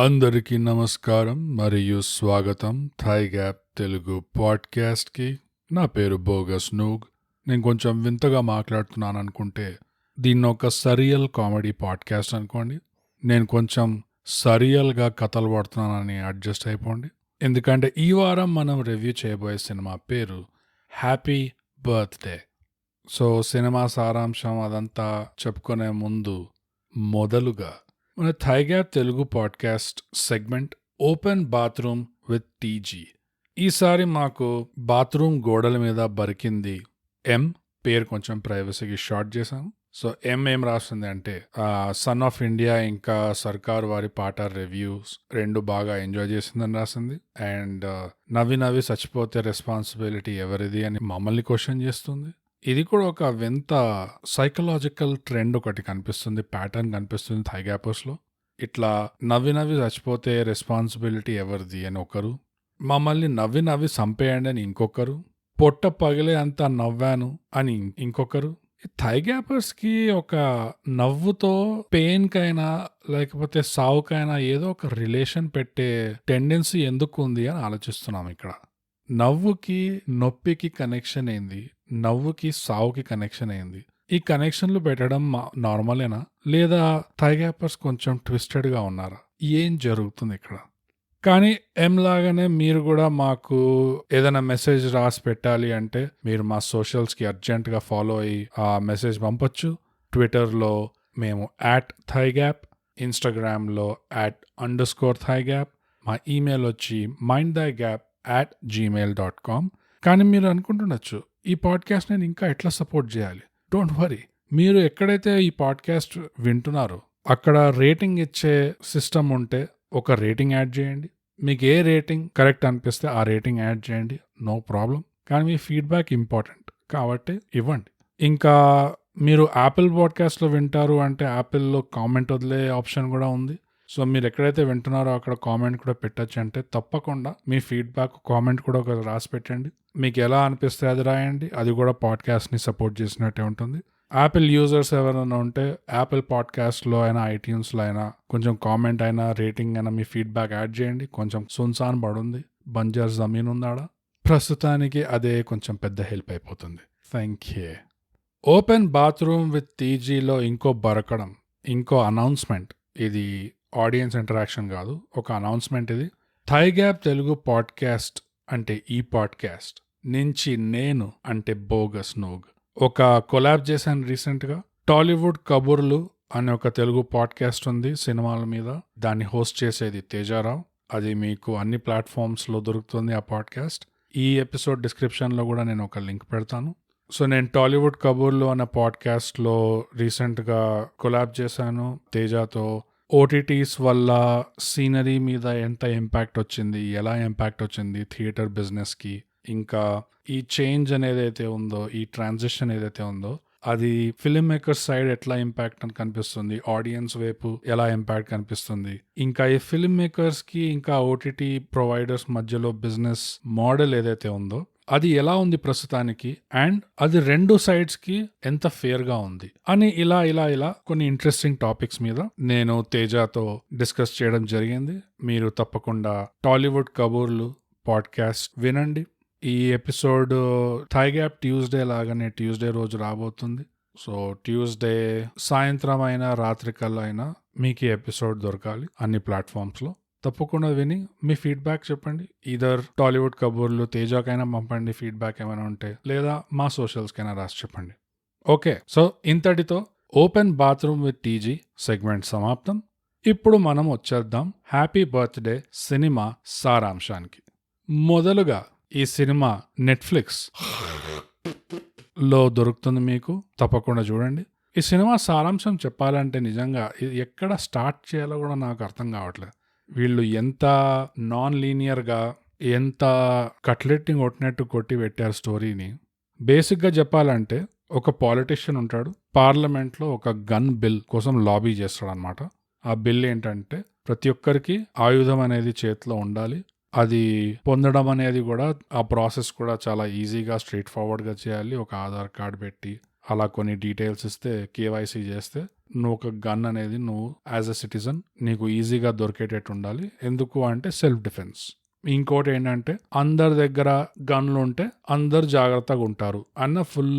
అందరికీ నమస్కారం మరియు స్వాగతం థై గ్యాప్ తెలుగు పాడ్కాస్ట్కి. నా పేరు బోగస్ నూగ్. నేను కొంచెం వింతగా మాట్లాడుతున్నాను అనుకుంటే దీన్ని ఒక సరియల్ కామెడీ పాడ్కాస్ట్ అనుకోండి. నేను కొంచెం సరియల్గా కథలు పడుతున్నానని అడ్జస్ట్ అయిపోండి. ఎందుకంటే ఈ వారం మనం రివ్యూ చేయబోయే సినిమా పేరు హ్యాపీ బర్త్డే. సో సినిమా సారాంశం అదంతా చెప్పుకునే ముందు మొదలుగా మన thai gap Telugu podcast segment open bathroom with TG. ఈసారి మాకు బాత్రూమ్ గోడల మీద బరికింది ఎం పేరు, కొంచెం ప్రైవసీకి షార్ట్ చేశాము. సో ఏం రాస్తుంది అంటే సన్ ఆఫ్ ఇండియా ఇంకా సర్కార్ వారి పాట రివ్యూస్ రెండు బాగా ఎంజాయ్ చేసిందని రాసింది. అండ్ నవ్వి చచ్చిపోతే రెస్పాన్సిబిలిటీ ఎవరిది అని మమ్మల్ని క్వశ్చన్ చేస్తుంది. ఇది కూడా ఒక వింత సైకలాజికల్ ట్రెండ్ ఒకటి కనిపిస్తుంది, ప్యాటర్న్ కనిపిస్తుంది థై గ్యాపర్స్లో. ఇట్లా నవ్వి చచ్చిపోతే రెస్పాన్సిబిలిటీ ఎవరిది అని ఒకరు, మమ్మల్ని నవ్వి చంపేయండి అని ఇంకొకరు, పొట్ట పగిలే అంత నవ్వాను అని ఇంకొకరు. థై గ్యాపర్స్కి ఒక నవ్వుతో పెయిన్కైనా లేకపోతే సావుకైనా ఏదో ఒక రిలేషన్ పెట్టే టెండెన్సీ ఎందుకు ఉంది అని ఆలోచిస్తున్నాం ఇక్కడ. నవ్వుకి నొప్పికి కనెక్షన్ ఏంది, నవ్వుకి సావుకి కనెక్షన్ అయింది. ఈ కనెక్షన్లు పెట్టడం నార్మలేనా, లేదా థై గ్యాపర్స్ కొంచెం ట్విస్టెడ్గా ఉన్నారా? ఏం జరుగుతుంది ఇక్కడ? కానీ ఎం లాగానే మీరు కూడా మాకు ఏదైనా మెసేజ్ రాసి పెట్టాలి అంటే మీరు మా సోషల్స్కి అర్జెంట్గా ఫాలో అయ్యి ఆ మెసేజ్ పంపొచ్చు. ట్విట్టర్లో మేము @thigap, ఇన్స్టాగ్రామ్లో @_thigap, మా ఈమెయిల్ వచ్చి mindthigap@gmail.com. కానీ మీరు అనుకుంటుండొచ్చు, ఈ పాడ్కాస్ట్ నేను ఇంకా ఎట్లా సపోర్ట్ చేయాలి? డోంట్ వరీ, మీరు ఎక్కడైతే ఈ పాడ్కాస్ట్ వింటున్నారో అక్కడ రేటింగ్ ఇచ్చే సిస్టమ్ ఉంటే ఒక రేటింగ్ యాడ్ చేయండి. మీకు ఏ రేటింగ్ కరెక్ట్ అనిపిస్తే ఆ రేటింగ్ యాడ్ చేయండి, నో ప్రాబ్లం. కానీ మీ ఫీడ్బ్యాక్ ఇంపార్టెంట్ కాబట్టి ఇవ్వండి. ఇంకా మీరు యాపిల్ పాడ్కాస్ట్లో వింటారు అంటే యాపిల్లో కామెంట్ వదిలే ఆప్షన్ కూడా ఉంది. సో మీరు ఎక్కడైతే వింటున్నారో అక్కడ కామెంట్ కూడా పెట్టచ్చు. అంటే తప్పకుండా మీ ఫీడ్బ్యాక్ కామెంట్ కూడా ఒక రాసి పెట్టండి. మీకు ఎలా అనిపిస్తే అది రాయండి, అది కూడా పాడ్కాస్ట్ని సపోర్ట్ చేసినట్టే ఉంటుంది. యాపిల్ యూజర్స్ ఎవరైనా ఉంటే యాపిల్ పాడ్కాస్ట్లో అయినా ఐట్యూన్స్లో అయినా కొంచెం కామెంట్ అయినా రేటింగ్ అయినా మీ ఫీడ్బ్యాక్ యాడ్ చేయండి. కొంచెం సున్సాన్ పడుంది, బంజర్ జమీన్ ఉందాడ. ప్రస్తుతానికి అదే కొంచెం పెద్ద హెల్ప్ అయిపోతుంది. Thank you. Open bathroom with టీజీలో ఇంకో బరకడం, ఇంకో అనౌన్స్మెంట్. ఇది ఆడియన్స్ ఇంటరాక్షన్ కాదు, ఒక అనౌన్స్మెంట్. ఇది థై గ్యాప్ తెలుగు పాడ్కాస్ట్ అంటే ఈ పాడ్కాస్ట్ నుంచి నేను అంటే బోగస్ నూగ్ ఒక కొలాబ్ చేశాను రీసెంట్గా. టాలీవుడ్ కబుర్లు అనే ఒక తెలుగు పాడ్కాస్ట్ ఉంది సినిమాల మీద. దాన్ని హోస్ట్ చేసేది తేజారావు. అది మీకు అన్ని ప్లాట్ఫామ్స్లో దొరుకుతుంది ఆ పాడ్కాస్ట్. ఈ ఎపిసోడ్ డిస్క్రిప్షన్లో కూడా నేను ఒక లింక్ పెడతాను. సో నేను టాలీవుడ్ కబుర్లు అనే పాడ్కాస్ట్లో రీసెంట్గా కొలాబ్ చేశాను తేజాతో. ఓటీటీస్ వల్ల సీనరీ మీద ఎంత ఇంపాక్ట్ వచ్చింది, ఎలా ఇంపాక్ట్ వచ్చింది థియేటర్ బిజినెస్కి, ఇంకా ఈ చేంజ్ అనేదైతే ఉందో, ఈ ట్రాన్సిషన్ ఏదైతే ఉందో అది ఫిల్మ్ మేకర్స్ సైడ్ ఎట్లా ఇంపాక్ట్ అని కనిపిస్తుంది, ఆడియన్స్ వైపు ఎలా ఇంపాక్ట్ కనిపిస్తుంది, ఇంకా ఈ ఫిల్మ్ మేకర్స్కి ఇంకా ఓటీటీ ప్రొవైడర్స్ మధ్యలో బిజినెస్ మోడల్ ఏదైతే ఉందో అది ఎలా ఉంది ప్రస్తుతానికి, అండ్ అది రెండు సైడ్స్ కి ఎంత ఫేర్ గా ఉంది అని ఇలా కొన్ని ఇంట్రెస్టింగ్ టాపిక్స్ మీద నేను తేజాతో డిస్కస్ చేయడం జరిగింది. మీరు తప్పకుండా టాలీవుడ్ కబూర్లు పాడ్కాస్ట్ వినండి. ఈ ఎపిసోడ్ థై గ్యాప్ ట్యూస్డే లాగానే ట్యూస్డే రోజు రాబోతుంది. సో ట్యూస్డే సాయంత్రం అయినా రాత్రి కల్లా అయినా మీకు ఈ ఎపిసోడ్ దొరకాలి అన్ని ప్లాట్ఫామ్స్లో. తప్పకుండా విని మీ ఫీడ్బ్యాక్ చెప్పండి. ఈదర్ టాలీవుడ్ కబూర్లు తేజాకైనా పంపండి ఫీడ్బ్యాక్ ఏమైనా ఉంటే, లేదా మా సోషల్స్కైనా రాసి చెప్పండి. ఓకే, సో ఇంతటితో open bathroom with TG segment సమాప్తం. ఇప్పుడు మనం వచ్చేద్దాం హ్యాపీ బర్త్డే సినిమా సారాంశానికి. మొదలుగా ఈ సినిమా నెట్ఫ్లిక్స్ లో దొరుకుతుంది, మీకు తప్పకుండా చూడండి. ఈ సినిమా సారాంశం చెప్పాలంటే నిజంగా ఎక్కడ స్టార్ట్ చేయాలో కూడా నాకు అర్థం కావట్లేదు. వీళ్ళు ఎంత నాన్ లీనియర్గా, ఎంత కట్లెట్టింగ్ కొట్టినట్టు కొట్టి పెట్టారు స్టోరీని. బేసిక్గా చెప్పాలంటే ఒక పాలిటిషియన్ ఉంటాడు, పార్లమెంట్లో ఒక గన్ బిల్ కోసం లాబీ చేస్తాడు అనమాట. ఆ బిల్ ఏంటంటే ప్రతి ఒక్కరికి ఆయుధం అనేది చేతిలో ఉండాలి. అది పొందడం అనేది కూడా ఆ ప్రాసెస్ కూడా చాలా ఈజీగా స్ట్రైట్ ఫార్వర్డ్గా చేయాలి. ఒక ఆధార్ కార్డ్ పెట్టి అలా కొన్ని డీటెయిల్స్ ఇస్తే కేవైసీ చేస్తే నువ్వు ఒక గన్ అనేది నువ్వు యాజ్ అ సిటిజన్ నీకు ఈజీగా దొరికేటట్టు ఉండాలి. ఎందుకు అంటే సెల్ఫ్ డిఫెన్స్. ఇంకోటి ఏంటంటే అందరి దగ్గర గన్లు ఉంటే అందరు జాగ్రత్తగా ఉంటారు అన్న ఫుల్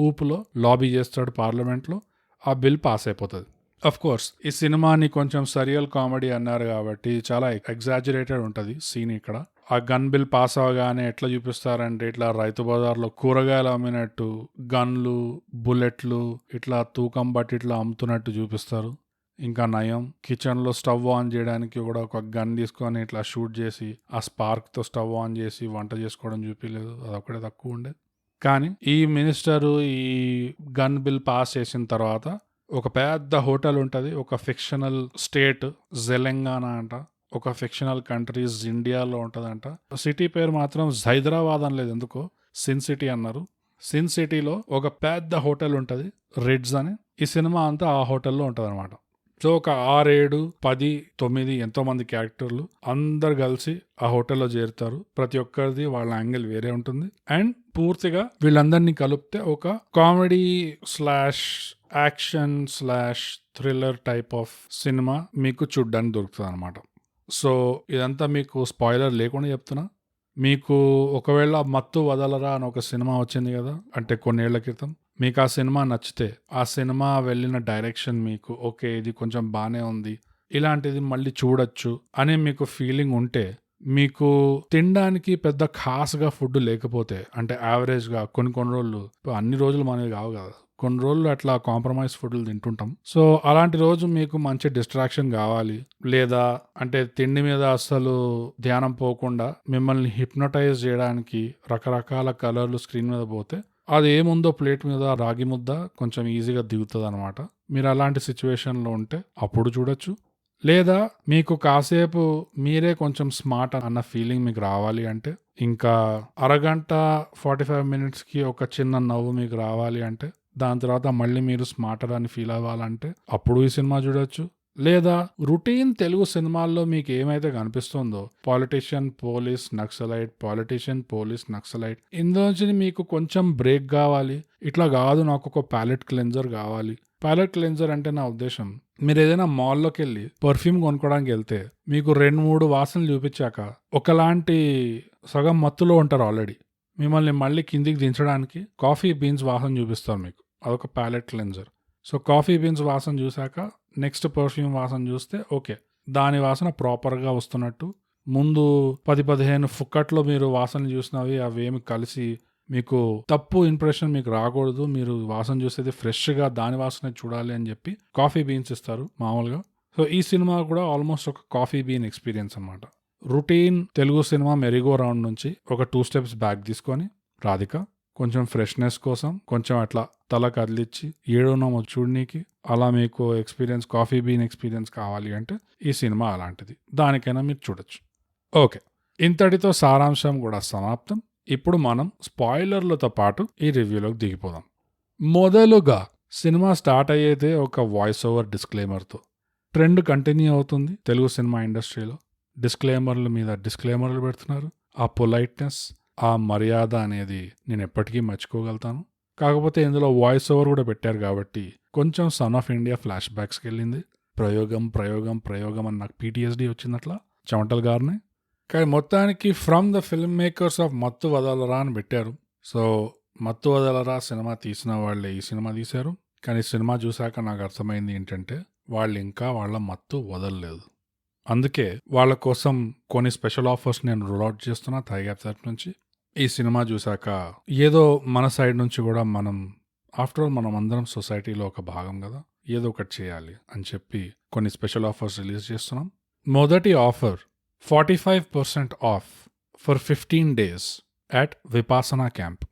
ఊపులో లాబీ చేస్తాడు పార్లమెంట్లో. ఆ బిల్ పాస్ అయిపోతుంది. అఫ్ కోర్స్ ఈ సినిమాని కొంచెం సరియల్ కామెడీ అన్నారు కాబట్టి చాలా ఎగ్జాజరేటెడ్ ఉంటుంది సీన్. ఇక్కడ ఆ గన్ బిల్ పాస్ అవగానే ఎట్లా చూపిస్తారంటే ఇట్లా రైతు బజార్లో కూరగాయలు అమ్మినట్టు గన్లు, బుల్లెట్లు ఇట్లా తూకం బట్టి ఇట్లా అమ్ముతున్నట్టు చూపిస్తారు. ఇంకా నయం కిచెన్లో స్టవ్ ఆన్ చేయడానికి కూడా ఒక గన్ తీసుకొని ఇట్లా షూట్ చేసి ఆ స్పార్క్తో స్టవ్ ఆన్ చేసి వంట చేసుకోవడం చూపించలేదు. అదొక్కడే తక్కువ ఉండే. కానీ ఈ మినిస్టరు ఈ గన్ బిల్ పాస్ చేసిన తర్వాత ఒక పెద్ద హోటల్ ఉంటుంది. ఒక ఫిక్షనల్ స్టేట్ తెలంగాణ అంట, ఒక ఫిక్షనల్ కంట్రీస్ ఇండియాలో ఉంటుందంట. సిటీ పేరు మాత్రం హైదరాబాద్ అనలేదు, ఎందుకో సిన్ సిటీ అన్నారు. సిన్ సిటీలో ఒక పెద్ద హోటల్ ఉంటుంది రెడ్స్ అని. ఈ సినిమా అంతా ఆ హోటల్లో ఉంటుంది అనమాట. సో ఒక 6, 7, 10, 9 ఎంతో మంది క్యారెక్టర్లు అందరు కలిసి ఆ హోటల్లో చేరుతారు. ప్రతి ఒక్కరిది వాళ్ళ యాంగిల్ వేరే ఉంటుంది. అండ్ పూర్తిగా వీళ్ళందరినీ కలిపితే ఒక comedy / action / thriller type of cinema మీకు చూడ్డానికి దొరుకుతుంది అనమాట. సో ఇదంతా మీకు స్పాయిలర్ లేకుండా చెప్తున్నా. మీకు ఒకవేళ మత్తు వదలరా అని ఒక సినిమా వచ్చింది కదా, అంటే కొన్నేళ్ల క్రితం, మీకు ఆ సినిమా నచ్చితే, ఆ సినిమా వెళ్ళిన డైరెక్షన్ మీకు ఓకే ఇది కొంచెం బాగానే ఉంది, ఇలాంటిది మళ్ళీ చూడొచ్చు అనే మీకు ఫీలింగ్ ఉంటే, మీకు తినడానికి పెద్ద ఖాస్గా ఫుడ్ లేకపోతే, అంటే యావరేజ్గా కొన్ని రోజులు, అన్ని రోజులు మనవి కావు కదా, కొన్ని రోజులు అట్లా కాంప్రమైజ్ ఫుడ్లు తింటుంటాం. సో అలాంటి రోజు మీకు మంచి డిస్ట్రాక్షన్ కావాలి, లేదా అంటే తిండి మీద అస్సలు ధ్యానం పోకుండా మిమ్మల్ని హిప్నటైజ్ చేయడానికి రకరకాల కలర్లు స్క్రీన్ మీద పోతే అది ఏముందో ప్లేట్ మీద రాగి ముద్ద కొంచెం ఈజీగా దిగుతుంది అనమాట. మీరు అలాంటి సిచ్యువేషన్లో ఉంటే అప్పుడు చూడొచ్చు. లేదా మీకు కాసేపు మీరే కొంచెం స్మార్ట్ అన్న ఫీలింగ్ మీకు రావాలి అంటే, ఇంకా అరగంట 45 minutesకి ఒక చిన్న నవ్వు మీకు రావాలి అంటే, దాని తర్వాత మళ్ళీ మీరు స్మార్టర్ అని ఫీల్ అవ్వాలంటే అప్పుడు ఈ సినిమా చూడొచ్చు. లేదా రొటీన్ తెలుగు సినిమాల్లో మీకు ఏమైతే కనిపిస్తుందో politician police naxalite, politician police naxalite, ఇందులోంచి మీకు కొంచెం బ్రేక్ కావాలి, ఇట్లా కాదు నాకు ఒక ప్యాలెట్ క్లెన్జర్ కావాలి. ప్యాలెట్ క్లెన్జర్ అంటే నా ఉద్దేశం, మీరు ఏదైనా మాల్లోకి వెళ్ళి పర్ఫ్యూమ్ కొనుక్కోవడానికి వెళ్తే మీకు 2-3 వాసనలు చూపించాక ఒకలాంటి సగం మత్తులో ఉంటారు ఆల్రెడీ. మిమ్మల్ని మళ్ళీ కిందికి దించడానికి కాఫీ బీన్స్ వాసన చూపిస్తారు మీకు, అదొక palate cleanser. So coffee beans వాసన చూసాక నెక్స్ట్ పర్ఫ్యూమ్ వాసన చూస్తే ఓకే దాని వాసన ప్రాపర్గా వస్తున్నట్టు. ముందు 10-15 ఫుక్కట్లో మీరు వాసన చూసినవి అవేమి కలిసి మీకు తప్పు ఇంప్రెషన్ మీకు రాకూడదు, మీరు వాసన చూసేది ఫ్రెష్గా దాని వాసన చూడాలి అని చెప్పి కాఫీ బీన్స్ ఇస్తారు మామూలుగా. సో ఈ సినిమా కూడా ఆల్మోస్ట్ ఒక కాఫీ బీన్ ఎక్స్పీరియన్స్ అనమాట. రొటీన్ తెలుగు సినిమా మెరీగో రౌండ్ నుంచి ఒక 2 steps బ్యాక్ తీసుకొని రాధిక కొంచెం ఫ్రెష్నెస్ కోసం కొంచెం అట్లా తల కదిలిచ్చి ఏడున్నామో చూడనీకి అలా మీకు ఎక్స్పీరియన్స్, కాఫీ బీన్ ఎక్స్పీరియన్స్ కావాలి అంటే ఈ సినిమా అలాంటిది, దానికైనా మీరు చూడొచ్చు. ఓకే, ఇంతటితో సారాంశం కూడా సమాప్తం. ఇప్పుడు మనం స్పాయిలర్లతో పాటు ఈ రివ్యూలోకి దిగిపోదాం. మొదలుగా సినిమా స్టార్ట్ అయ్యేదే ఒక వాయిస్ ఓవర్ డిస్క్లైమర్తో. ట్రెండ్ కంటిన్యూ అవుతుంది తెలుగు సినిమా ఇండస్ట్రీలో, డిస్క్లైమర్ల మీద డిస్క్లైమర్లు పెడుతున్నారు. ఆ పొలైట్నెస్, ఆ మర్యాద అనేది నేను ఎప్పటికీ మర్చిపోగలుగుతాను. కాకపోతే ఇందులో వాయిస్ ఓవర్ కూడా పెట్టారు కాబట్టి కొంచెం సన్ ఆఫ్ ఇండియా ఫ్లాష్ బ్యాక్స్కి వెళ్ళింది. ప్రయోగం ప్రయోగం ప్రయోగం అని నాకు PTSD వచ్చిందట్లా చెమటల్ గారిని. కానీ మొత్తానికి from the film makers of మత్తు వదలరా అని పెట్టారు. సో మత్తు వదలరా సినిమా తీసిన వాళ్ళే ఈ సినిమా తీశారు. కానీ సినిమా చూశాక నాకు అర్థమైంది ఏంటంటే వాళ్ళు ఇంకా వాళ్ళ మత్తు వదలలేదు. అందుకే వాళ్ళ కోసం కొన్ని స్పెషల్ ఆఫర్స్ నేను రోల్అవుట్ చేస్తున్నా థైగ్యాప్ తరఫు నుంచి. ఈ సినిమా చూశాక ఏదో మన సైడ్ నుంచి కూడా మనం ఆఫ్టర్ ఆల్ మనం అందరం సొసైటీలో ఒక భాగం కదా, ఏదో ఒకటి చేయాలి అని చెప్పి కొన్ని స్పెషల్ ఆఫర్స్ రిలీజ్ చేస్తున్నాం. మొదటి offer 45% off for 15 days at Vipassana camp.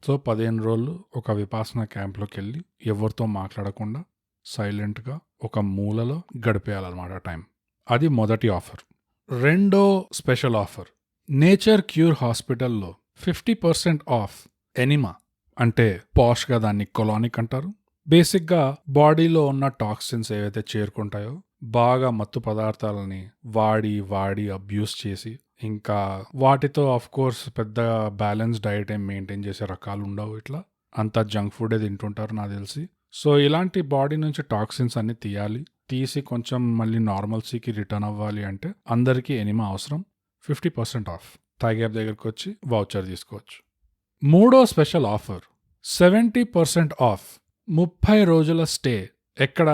So 15 రోజులు ఒక విపాసనా క్యాంప్లోకి వెళ్ళి ఎవరితో మాట్లాడకుండా సైలెంట్గా ఒక మూలలో గడిపేయాలన్నమాట టైం. అది మొదటి ఆఫర్. రెండో స్పెషల్ ఆఫర్ నేచర్ క్యూర్ హాస్పిటల్లో 50% ఆఫ్ ఎనిమా, అంటే పాష్గా దాన్ని కొలానిక్ అంటారు. బేసిక్గా బాడీలో ఉన్న టాక్సిన్స్ ఏవైతే చేరుకుంటాయో, బాగా మత్తు పదార్థాలని వాడి అబ్యూస్ చేసి, ఇంకా వాటితో ఆఫ్ కోర్స్ పెద్ద బ్యాలెన్స్ డైట్ ఏం మెయింటైన్ చేసే రకాలు ఉండవు. ఇట్లా అంతా జంక్ ఫుడే తింటుంటారు నాకు తెలిసి. సో ఇలాంటి బాడీ నుంచి టాక్సిన్స్ అన్ని తీయాలి. తీసి కొంచెం మళ్ళీ నార్మల్సీకి రిటర్న్ అవ్వాలి అంటే అందరికీ ఎనిమా అవసరం. 50% ఆఫ్. థాయ్ గ్యాప్ దగ్గరికి వచ్చి వౌచర్ తీసుకోవచ్చు. మూడో స్పెషల్ ఆఫర్ 70% ఆఫ్. 30 రోజుల స్టే. ఎక్కడ?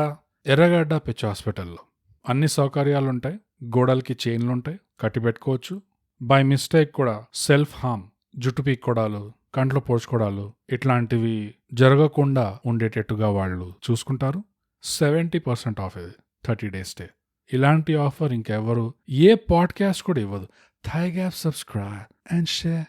ఎర్రగడ్డ పిచ్చి హాస్పిటల్లో. అన్ని సౌకర్యాలుంటాయి. గోడలకి చైన్లుంటాయి, కట్టి పెట్టుకోవచ్చు. బై మిస్టేక్ కూడా సెల్ఫ్ హార్మ్, జుట్టు పీక్కోడాలు, కంట్లో పోడ్చుకోవడాలు ఇట్లాంటివి జరగకుండా ఉండేటట్టుగా వాళ్ళు చూసుకుంటారు. 70% ఆఫ్ ఇది 30 days స్టే. ఇలాంటి ఆఫర్ ఇంకెవరు ఏ పాడ్కాస్ట్ కూడా ఇవ్వదు. Thai gap subscribe and share.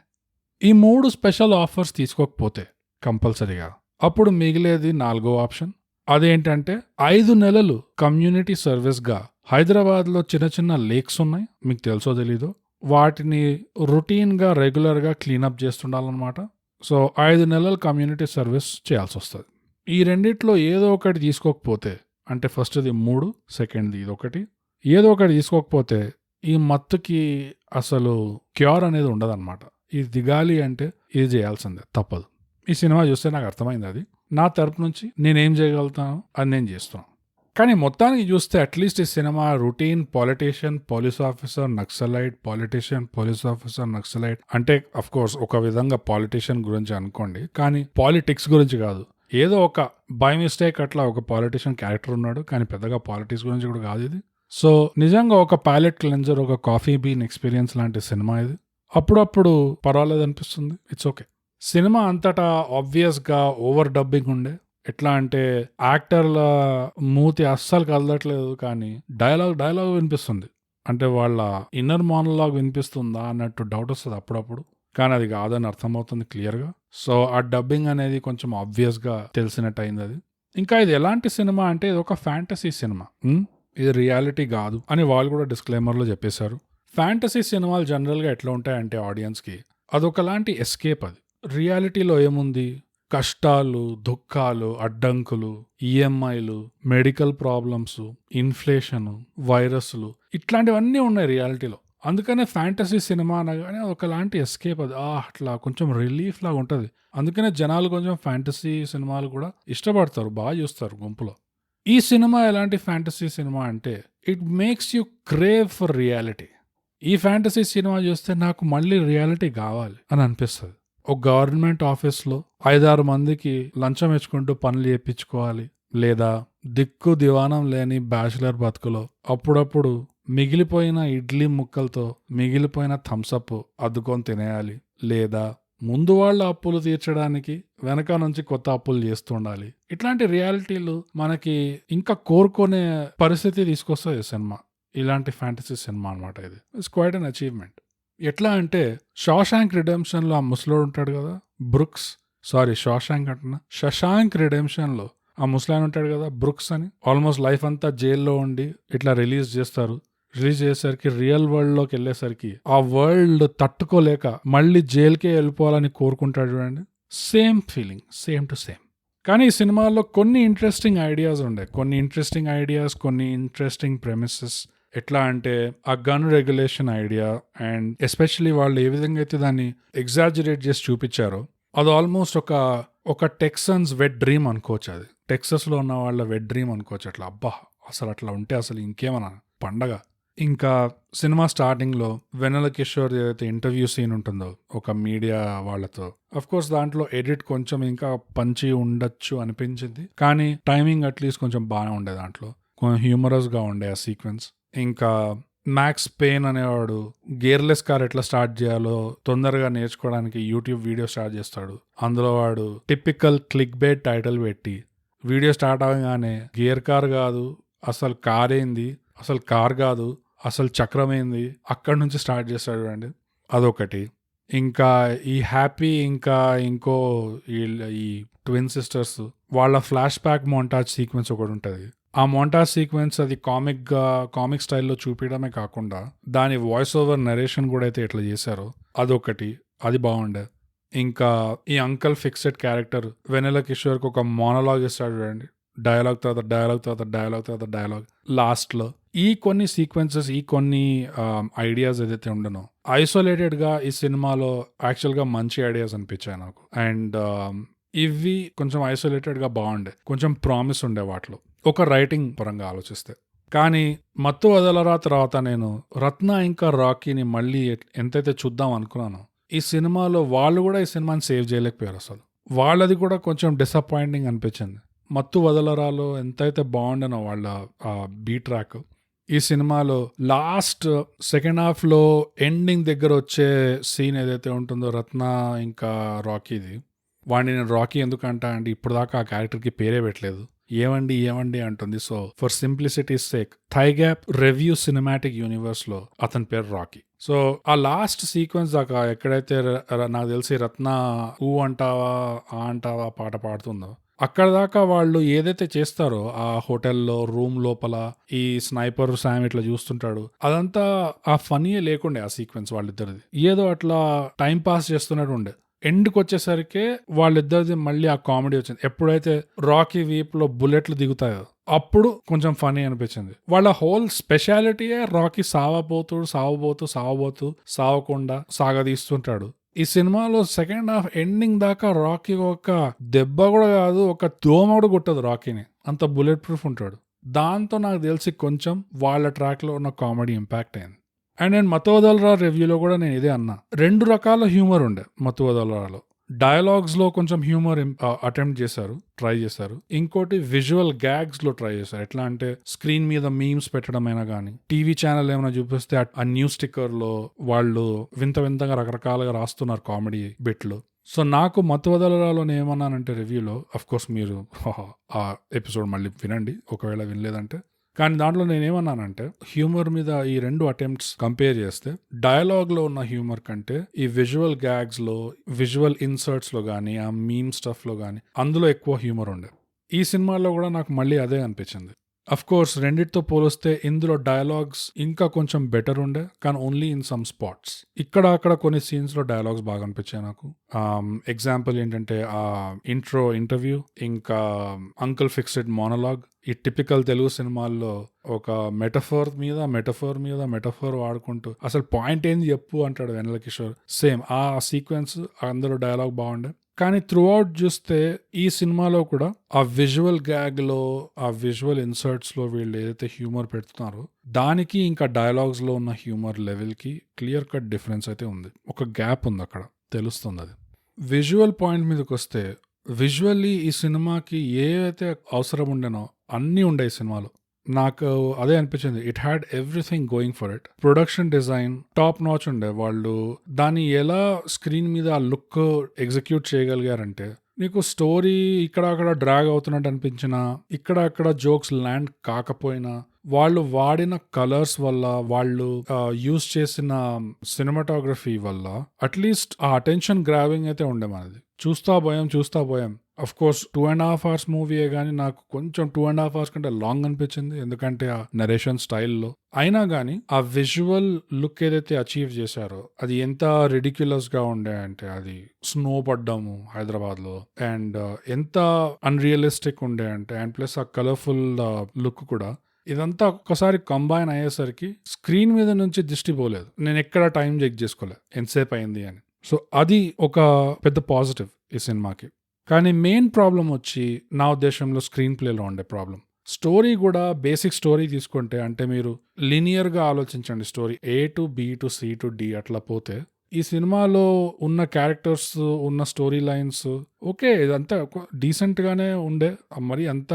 ఈ 3 స్పెషల్ ఆఫర్స్ తీసుకోకపోతే కంపల్సరీగా అప్పుడు మిగిలేది 4వ ఆప్షన్. అదేంటంటే 5 నెలలు కమ్యూనిటీ సర్వీస్గా హైదరాబాద్లో చిన్న చిన్న లేక్స్ ఉన్నాయి, మీకు తెలుసో తెలీదో. వాటిని రొటీన్గా రెగ్యులర్గా క్లీనప్ చేస్తుండాలన్నమాట. సో 5 నెలలు కమ్యూనిటీ సర్వీస్ చేయాల్సి వస్తుంది. ఈ రెండిట్లో ఏదో ఒకటి తీసుకోకపోతే, అంటే ఫస్ట్ది 3, సెకండ్ది ఇది ఒకటి, ఏదో ఒకటి తీసుకోకపోతే ఈ మత్తుకి అసలు క్యూర్ అనేది ఉండదన్నమాట. ఇది దిగాలి అంటే ఇది చేయాల్సిందే, తప్పదు. ఈ సినిమా చూస్తే నాకు అర్థమైంది అది. నా తరపు నుంచి నేనేం చేయగలుగుతాను అది నేను చేస్తున్నాను. కానీ మొత్తానికి చూస్తే అట్లీస్ట్ ఈ cinema routine politician, police officer, naxalite, politician, police officer, naxalite అంటే అఫ్ కోర్స్ ఒక విధంగా పాలిటీషియన్ గురించి అనుకోండి, కానీ పాలిటిక్స్ గురించి కాదు. ఏదో ఒక బై మిస్టేక్ అట్లా ఒక పాలిటీషియన్ క్యారెక్టర్ ఉన్నాడు, కానీ పెద్దగా పాలిటిక్స్ గురించి కూడా కాదు ఇది. సో నిజంగా ఒక ప్యాలెట్ క్లెన్జర్, ఒక కాఫీ బీన్ ఎక్స్పీరియన్స్ లాంటి సినిమా ఇది. అప్పుడప్పుడు పర్వాలేదు అనిపిస్తుంది, ఇట్స్ ఓకే. సినిమా అంతటా ఆబ్వియస్గా ఓవర్ డబ్బింగ్ ఉండే. ఎట్లా అంటే యాక్టర్ల మూతి అస్సలు కదలట్లేదు, కానీ డైలాగ్ వినిపిస్తుంది. అంటే వాళ్ళ ఇన్నర్ మోనోలాగ్ వినిపిస్తుందా అన్నట్టు డౌట్ వస్తుంది అప్పుడప్పుడు, కానీ అది కాదని అర్థమవుతుంది క్లియర్గా. సో ఆ డబ్బింగ్ అనేది కొంచెం ఆబ్వియస్గా తెలిసినట్టు అయింది అది. ఇంకా ఇది ఎలాంటి సినిమా అంటే ఇది ఒక ఫ్యాంటసీ సినిమా, ఇది రియాలిటీ కాదు అని వాళ్ళు కూడా డిస్క్లైమర్లో చెప్పేశారు. ఫ్యాంటసీ సినిమాలు జనరల్గా ఎట్లా ఉంటాయంటే ఆడియన్స్కి అదొకలాంటి ఎస్కేప్. అది రియాలిటీలో ఏముంది? కష్టాలు, దుఃఖాలు, అడ్డంకులు, ఈఎంఐలు, మెడికల్ ప్రాబ్లమ్స్, ఇన్ఫ్లేషన్, వైరస్లు ఇట్లాంటివన్నీ ఉన్నాయి రియాలిటీలో. అందుకనే ఫ్యాంటసీ సినిమా అనగానే ఒకలాంటి ఎస్కేప్. అది అట్లా కొంచెం రిలీఫ్ లాగా ఉంటుంది. అందుకనే జనాలు కొంచెం ఫ్యాంటసీ సినిమాలు కూడా ఇష్టపడతారు, బాగా చూస్తారు గుంపులో. ఈ సినిమా ఎలాంటి ఫ్యాంటసీ సినిమా అంటే it makes you crave for reality. ఈ ఫ్యాంటసీ సినిమా చూస్తే నాకు మళ్ళీ రియాలిటీ కావాలి అని అనిపిస్తుంది. ఒక గవర్నమెంట్ ఆఫీస్లో 5-6 మందికి లంచం ఇచ్చుకుంటూ పనులు చేయించుకోవాలి, లేదా దిక్కు దివానం లేని బ్యాచులర్ బతుకులో అప్పుడప్పుడు మిగిలిపోయిన ఇడ్లీ ముక్కలతో మిగిలిపోయిన థమ్సప్ అద్దుకొని తినేయాలి, లేదా ముందు వాళ్ళ అప్పులు తీర్చడానికి వెనక నుంచి కొత్త అప్పులు చేస్తుండాలి. ఇట్లాంటి రియాలిటీలు మనకి ఇంకా కోరుకునే పరిస్థితి తీసుకొస్తుంది సినిమా. ఇలాంటి ఫ్యాంటసీ సినిమా అనమాట ఇది. It's quite an achievement. ఎట్లా అంటే షాషాంక్ రిడెంప్షన్లో ఆ ముసలోడు ఉంటాడు కదా, శశాంక్ రిడెంప్షన్లో ఆ ముసలాయన ఉంటాడు కదా, బ్రుక్స్ అని. ఆల్మోస్ట్ లైఫ్ అంతా జైల్లో ఉండి ఇట్లా రిలీజ్ చేస్తారు. రిలీజ్ చేసేసరికి రియల్ వరల్డ్ లోకి వెళ్ళేసరికి ఆ వరల్డ్ తట్టుకోలేక మళ్ళీ జైలుకే వెళ్ళిపోవాలని కోరుకుంటాడు చూడండి. Same feeling, same to same. కానీ ఈ సినిమాలో కొన్ని ఇంట్రెస్టింగ్ ఐడియాస్ ఉండే, కొన్ని ఇంట్రెస్టింగ్ ప్రెమిసెస్. ఎట్లా అంటే ఆ gun regulation idea, and especially వాళ్ళు ఏ విధంగా అయితే దాన్ని ఎగ్జాజరేట్ చేసి చూపించారో అది ఆల్మోస్ట్ ఒక టెక్సన్స్ వెట్ డ్రీమ్ అనుకోవచ్చు. అది టెక్సస్లో ఉన్న వాళ్ళ వెట్ డ్రీమ్ అనుకోవచ్చు. అట్లా అబ్బా అసలు అట్లా ఉంటే అసలు ఇంకేమన్నా పండగ. ఇంకా సినిమా స్టార్టింగ్లో వెన్నెల కిషోర్ ఏదైతే ఇంటర్వ్యూ సీన్ ఉంటుందో ఒక మీడియా వాళ్ళతో, అఫ్ కోర్స్ దాంట్లో ఎడిట్ కొంచెం ఇంకా పంచి ఉండొచ్చు అనిపించింది, కానీ టైమింగ్ అట్లీస్ట్ కొంచెం బాగానే ఉండే, దాంట్లో కొంచెం హ్యూమరస్గా ఉండే ఆ సీక్వెన్స్. ఇంకా మ్యాక్స్ పెయిన్ అనేవాడు గేర్లెస్ కార్ ఎట్లా స్టార్ట్ చేయాలో తొందరగా నేర్చుకోవడానికి యూట్యూబ్ వీడియో స్టార్ట్ చేస్తాడు. అందులో వాడు టిపికల్ క్లిక్ బేట్ టైటిల్ పెట్టి వీడియో స్టార్ట్ అవగానే గేర్ కార్ కాదు అసలు కార్ ఏంది, అసలు కార్ కాదు అసలు చక్రమైంది, అక్కడి నుంచి స్టార్ట్ చేస్తాడు అండి. అదొకటి. ఇంకా ఈ హ్యాపీ, ఇంకా ఇంకో ఈ ట్విన్ సిస్టర్స్ వాళ్ళ ఫ్లాష్ బ్యాక్ మోంటాజ్ సీక్వెన్స్ ఒకటి ఉంటుంది. ఆ మోంటాజ్ సీక్వెన్స్ అది కామిక్ స్టైల్లో చూపించడమే కాకుండా దాని వాయిస్ ఓవర్ నరేషన్ కూడా అయితే ఎట్లా చేశారో అదొకటి, అది బాగుండే. ఇంకా ఈ అంకల్ ఫిక్సెడ్ క్యారెక్టర్ వెన్నెల కిషోర్కి ఒక మోనోలాగ్ ఇస్తాడు చూడండి, డైలాగ్ తర్వాత డైలాగ్ లాస్ట్లో. ఈ కొన్ని సీక్వెన్సెస్, ఈ కొన్ని ఐడియాస్ ఏదైతే ఉండనో ఐసోలేటెడ్గా ఈ సినిమాలో యాక్చువల్గా మంచి ఐడియాస్ అనిపించాయి నాకు. అండ్ ఇవి కొంచెం ఐసోలేటెడ్గా బాగుండే, కొంచెం ప్రామిస్ ఉండే వాటిలో ఒక రైటింగ్ పరంగా ఆలోచిస్తే. కానీ మత్తు వదలరా తర్వాత నేను రత్న ఇంకా రాకీని మళ్ళీ ఎంతైతే చూద్దాం అనుకున్నానో, ఈ సినిమాలో వాళ్ళు కూడా ఈ సినిమాని సేవ్ చేయలేకపోయారు అసలు. వాళ్ళది కూడా కొంచెం డిసప్పాయింటింగ్ అనిపించింది. మత్తు వదలరాలో ఎంతైతే బాగుండనో వాళ్ళ బీ ట్రాక్, ఈ సినిమాలో లాస్ట్ సెకండ్ హాఫ్ లో ఎండింగ్ దగ్గర వచ్చే సీన్ ఏదైతే ఉంటుందో రత్న ఇంకా రాకీది, వాడిని నేను రాకీ ఎందుకు అంటా అంటే ఇప్పుడు దాకా ఆ క్యారెక్టర్కి పేరే పెట్టలేదు, ఏమండి ఏమండి అంటుంది. So for simplicity sake thai gap review cinematic universe లో అతని పేరు రాకీ. సో ఆ లాస్ట్ సీక్వెన్స్ దాకా ఎక్కడైతే నాకు తెలిసి రత్న ఊ అంటావా ఆ అంటావా పాట పాడుతుందో, అక్కడ దాకా వాళ్ళు ఏదైతే చేస్తారో ఆ హోటల్లో రూమ్ లోపల ఈ స్నైపర్ శామ్ ఇట్లా చూస్తుంటాడు, అదంతా ఆ ఫనీ లేకుండే ఆ సీక్వెన్స్ వాళ్ళిద్దరిది. ఏదో అట్లా టైం పాస్ చేస్తున్నట్టు ఉండే. ఎండ్కి వచ్చేసరికి వాళ్ళిద్దరిది మళ్ళీ ఆ కామెడీ వచ్చింది. ఎప్పుడైతే రాకీ వీప్లో బుల్లెట్లు దిగుతాయో అప్పుడు కొంచెం ఫనీ అనిపించింది. వాళ్ళ హోల్ స్పెషాలిటీయే రాకీ సావబోతూ సావకుండా సాగదీస్తుంటాడు. ఈ సినిమాలో సెకండ్ హాఫ్ ఎండింగ్ దాకా రాకీ ఒక దెబ్బ కూడా కాదు, ఒక దోమ కూడా కొట్టదు రాకీని, అంత బుల్లెట్ ప్రూఫ్ ఉంటాడు. దాంతో నాకు తెలిసి కొంచెం వాళ్ళ ట్రాక్ లో ఉన్న కామెడీ ఇంపాక్ట్ అయింది. అండ్ నేను మతోదలరా రివ్యూలో కూడా నేను ఇదే అన్నా, 2 రకాల హ్యూమర్ ఉండే మతోదలరాలో. డైలాగ్స్ లో కొంచెం హ్యూమర్ ట్రై చేశారు. ఇంకోటి విజువల్ గ్యాగ్స్ లో ట్రై చేశారు. ఎట్లా అంటే స్క్రీన్ మీద మీమ్స్ పెట్టడం అయినా కానీ, టీవీ ఛానల్ ఏమైనా చూపిస్తే ఆ న్యూస్ స్టిక్కర్ లో వాళ్ళు వింత వింతగా రకరకాలుగా రాస్తున్నారు కామెడీ బిట్లు. సో నాకు మతోదలరాలో నేను ఏమన్నానంటే రివ్యూలో, అఫ్ కోర్స్ మీరు ఆ ఎపిసోడ్ మళ్ళీ వినండి ఒకవేళ వినలేదంటే, కానీ దాంట్లో నేనేమన్నానంటే హ్యూమర్ మీద ఈ 2 అటెంప్ట్స్ కంపేర్ చేస్తే డయలాగ్ లో ఉన్న హ్యూమర్ కంటే ఈ విజువల్ గ్యాగ్స్ లో, విజువల్ ఇన్సర్ట్స్ లో కానీ, ఆ మీమ్ స్టఫ్ లో కానీ అందులో ఎక్కువ హ్యూమర్ ఉండే. ఈ సినిమాలో కూడా నాకు మళ్ళీ అదే అనిపించింది. అఫ్ కోర్స్ రెండిటితో పోలిస్తే ఇందులో డయలాగ్స్ ఇంకా కొంచెం బెటర్ ఉండే, కానీ ఓన్లీ ఇన్ సమ్ స్పాట్స్. ఇక్కడ అక్కడ కొన్ని సీన్స్ లో డయలాగ్స్ బాగా అనిపించాయి నాకు. ఎగ్జాంపుల్ ఏంటంటే ఆ ఇంటర్వ్యూ, ఇంకా అంకుల్ ఫిక్స్డ్ మోనలాగ్. ఈ టిపికల్ తెలుగు సినిమాల్లో ఒక మెటఫోర్ మీద వాడుకుంటూ అసలు పాయింట్ ఏంది చెప్పు అంటాడు వెన్నెల కిషోర్. సేమ్ ఆ సీక్వెన్స్, అందులో డయలాగ్ బాగుండే. కానీ త్రూ అవుట్ చూస్తే ఈ సినిమాలో కూడా ఆ విజువల్ గ్యాగ్ లో, ఆ విజువల్ ఇన్సర్ట్స్ లో వీళ్ళు ఏదైతే హ్యూమర్ పెడుతున్నారో దానికి ఇంకా డయలాగ్స్ లో ఉన్న హ్యూమర్ లెవెల్ కి క్లియర్ కట్ డిఫరెన్స్ అయితే ఉంది. ఒక గ్యాప్ ఉంది అక్కడ, తెలుస్తుంది అది. విజువల్ పాయింట్ మీదకి వస్తే, విజువల్లీ ఈ సినిమాకి ఏవైతే అవసరం ఉండేనో అన్నీ ఉండే ఈ సినిమాలో. నాకు అదే అనిపించింది. It had everything going for it. Production design top notch ఉండే. వాళ్ళు దాన్ని ఎలా స్క్రీన్ మీద ఆ లుక్ ఎగ్జిక్యూట్ చేయగలిగారంటే, నీకు స్టోరీ ఇక్కడ అక్కడ డ్రాగ్ అవుతున్నట్టు అనిపించినా, ఇక్కడ అక్కడ జోక్స్ ల్యాండ్ కాకపోయినా, వాళ్ళు వాడిన కలర్స్ వల్ల, వాళ్ళు యూజ్ చేసిన సినిమాటోగ్రఫీ వల్ల అట్లీస్ట్ ఆ అటెన్షన్ గ్రాబింగ్ అయితే ఉండే మనది. చూస్తా పోయాం. అఫ్ కోర్స్ 2.5 hours మూవీయే కానీ నాకు కొంచెం 2.5 hours కంటే లాంగ్ అనిపించింది, ఎందుకంటే ఆ నరేషన్ స్టైల్లో. అయినా కానీ ఆ విజువల్ లుక్ ఏదైతే అచీవ్ చేశారో అది ఎంత రిడిక్యులస్ గా ఉండే అంటే, అది స్నో పడ్డాము హైదరాబాద్ లో, అండ్ ఎంత అన్రియలిస్టిక్ ఉండే అంటే, అండ్ ప్లస్ ఆ కలర్ఫుల్ లుక్ కూడా, ఇదంతా ఒక్కసారి కంబైన్ అయ్యేసరికి స్క్రీన్ మీద నుంచి దిష్టి పోలేదు. నేను ఎక్కడ టైం చెక్ చేసుకోలే ఎంతసేపు అయింది అని. సో అది ఒక పెద్ద పాజిటివ్ ఈ సినిమాకి. కానీ మెయిన్ ప్రాబ్లం వచ్చి నా ఉద్దేశంలో స్క్రీన్ ప్లేలో ఉండే ప్రాబ్లం. స్టోరీ కూడా బేసిక్ స్టోరీ తీసుకుంటే, అంటే మీరు లీనియర్ గా ఆలోచించండి, story A to B to C to D అట్లా పోతే, ఈ సినిమాలో ఉన్న క్యారెక్టర్స్, ఉన్న స్టోరీ లైన్స్ ఓకే, ఇదంతా డీసెంట్ గానే ఉండే, మరి అంత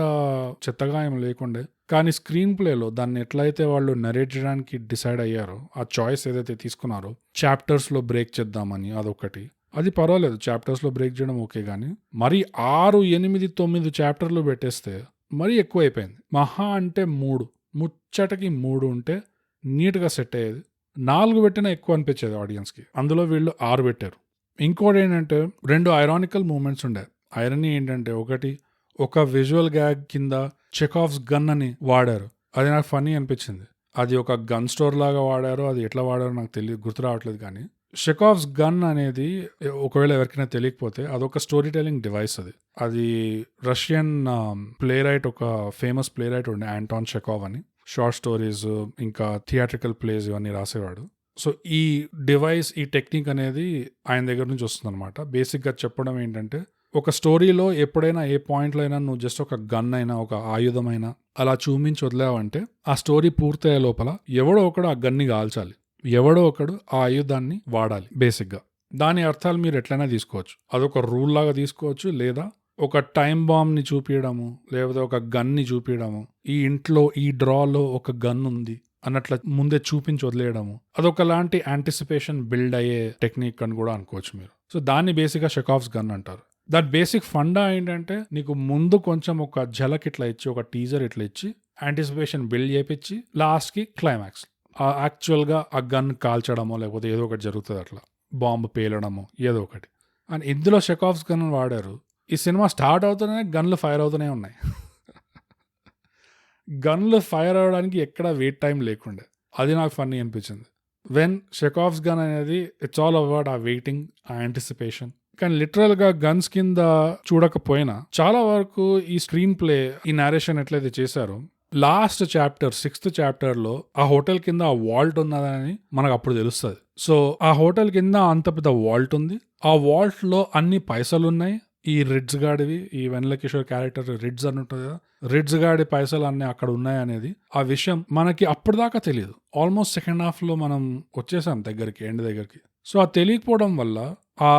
చెత్తగా ఏం లేకుండే. కానీ స్క్రీన్ ప్లేలో దాన్ని ఎట్లయితే వాళ్ళు నరేట్ చేయడానికి డిసైడ్ అయ్యారో, ఆ చాయిస్ ఏదైతే తీసుకున్నారో చాప్టర్స్ లో బ్రేక్ చేద్దామని, అదొకటి. అది పర్వాలేదు, చాప్టర్స్ లో బ్రేక్ చేయడం ఓకే, కానీ మరి 6, 8, 9 చాప్టర్లు పెట్టేస్తే మరీ ఎక్కువ అయిపోయింది. మహా అంటే 3, ముచ్చటకి 3 ఉంటే నీట్గా సెట్ అయ్యేది. 4 పెట్టినా ఎక్కువ అనిపించేది ఆడియన్స్కి, అందులో వీళ్ళు 6 పెట్టారు. ఇంకోటి ఏంటంటే 2 ఐరానికల్ మూమెంట్స్ ఉండే. ఐరనీ ఏంటంటే, ఒకటి ఒక విజువల్ గ్యాగ్ కింద చెకాఫ్స్ గన్ అని వాడారు, అది నాకు ఫన్నీ అనిపించింది. అది ఒక గన్ స్టోర్ లాగా వాడారో, అది ఎట్లా వాడారో నాకు గుర్తు రావట్లేదు. కానీ చెకాఫ్స్ గన్ అనేది, ఒకవేళ ఎవరికైనా తెలియకపోతే, అదొక స్టోరీ టెల్లింగ్ డివైస్. అది రష్యన్ ప్లే రైట్, ఒక ఫేమస్ ప్లే రైట్ ఉండే ఆంటాన్ చెకావ్ అని. షార్ట్ స్టోరీస్ ఇంకా థియేట్రికల్ ప్లేస్ ఇవన్నీ రాసేవాడు. సో ఈ డివైస్, ఈ టెక్నిక్ అనేది ఆయన దగ్గర నుంచి వస్తుంది అనమాట. బేసిక్గా చెప్పడం ఏంటంటే, ఒక స్టోరీలో ఎప్పుడైనా ఏ పాయింట్లో అయినా నువ్వు జస్ట్ ఒక గన్ అయినా ఒక ఆయుధమైనా అలా చూపించి వదిలేవంటే ఆ స్టోరీ పూర్తయ్యే లోపల ఎవడో ఒకడు ఆ గన్ని కాల్చాలి, ఎవడో ఒకడు ఆ ఆయుధాన్ని వాడాలి బేసిక్గా. దాని అర్థాలు మీరు ఎట్లయినా తీసుకోవచ్చు. అదొక రూల్ లాగా తీసుకోవచ్చు, లేదా ఒక టైం బాంబ్ని చూపించడము, లేకపోతే ఒక గన్ని చూపించడము, ఈ ఇంట్లో ఈ డ్రాలో ఒక గన్ ఉంది అన్నట్ల ముందే చూపించి వదిలేయడము, అదొకలాంటి యాంటిసిపేషన్ బిల్డ్ అయ్యే టెక్నిక్ అని కూడా అనుకోవచ్చు మీరు. సో దాన్ని బేసిక్గా చెకావ్స్ గన్ అంటారు. దట్ బేసిక్ ఫండా ఏంటంటే నీకు ముందు కొంచెం ఒక ఝలక్ ఇట్లా ఇచ్చి, ఒక టీజర్ ఇట్లా ఇచ్చి, యాంటిసిపేషన్ బిల్డ్ చేపించి లాస్ట్కి క్లైమాక్స్ యాక్చువల్గా ఆ గన్ కాల్చడమో లేకపోతే ఏదో ఒకటి జరుగుతుంది, అట్లా బాంబు పేలడమో ఏదో ఒకటి. అండ్ ఇందులో చెకావ్స్ గన్ వాడారు. ఈ సినిమా స్టార్ట్ అవుతూనే గన్లు ఫైర్ అవుతూనే ఉన్నాయి. గన్లు ఫైర్ అవ్వడానికి ఎక్కడ వెయిట్ టైం లేకుండే. అది నాకు ఫన్నీ అనిపించింది. వెన్ చెకావ్స్ గన్ అనేది ఇట్స్ ఆల్ అబౌట్ ఆ వెయిటింగ్, ఆ యాంటిసిపేషన్. కానీ లిటరల్గా గన్స్ కింద చూడకపోయినా చాలా వరకు ఈ స్క్రీన్ ప్లే, ఈ నేరేషన్ ఎట్లయితే చేశారో, లాస్ట్ చాప్టర్ 6th చాప్టర్లో ఆ హోటల్ కింద ఆ వాల్ట్ ఉన్నదని మనకు అప్పుడు తెలుస్తుంది. సో ఆ హోటల్ కింద అంత పెద్ద వాల్ట్ ఉంది, ఆ వాల్ట్లో అన్ని పైసలు ఉన్నాయి. ఈ రిడ్జ్ గాడివి, ఈ వెన్నెల కిషోర్ క్యారెక్టర్ రిడ్జ్ అని ఉంటుంది కదా, రిడ్జ్ గాడి పైసలు అన్నీ అక్కడ ఉన్నాయి అనేది ఆ విషయం మనకి అప్పటిదాకా తెలియదు. ఆల్మోస్ట్ సెకండ్ హాఫ్లో మనం వచ్చేసాం దగ్గరికి, ఎండ్ దగ్గరికి. సో ఆ తెలియకపోవడం వల్ల ఆ